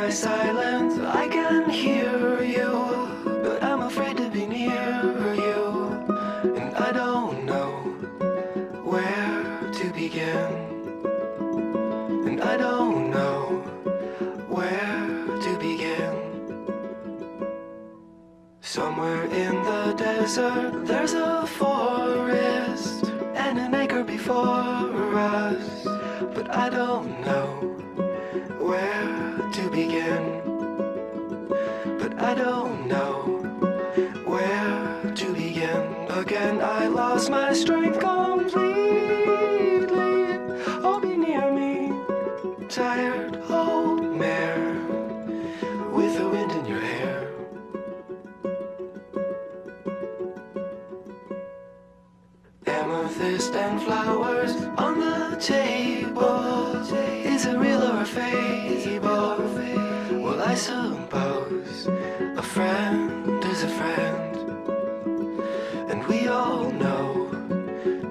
my silence, I can hear you, but I'm afraid to be near you, and I don't know where to begin, and I don't know where to begin. Somewhere in the desert there's a forest and an acre before us, but I don't know where to begin, but I don't know where to begin. Again I lost my strength completely. Oh, be near me, tired old mare with the wind in your hair. Amethyst and flowers on the table. Is it real or a fable? Well, I suppose a friend is a friend, and we all know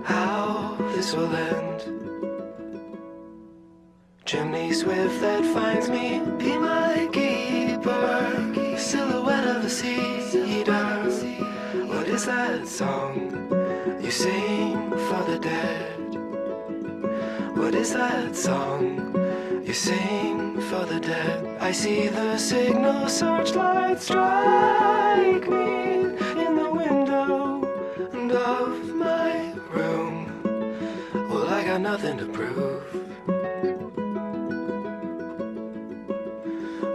how this will end. Chimney swift that finds me, be my keeper. Silhouette of a cedar. What is that song you sing for the dead? What is that song you sing for the dead? I see the signal searchlight strike me in the window of my room. Well, I got nothing to prove.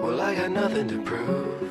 Well, I got nothing to prove.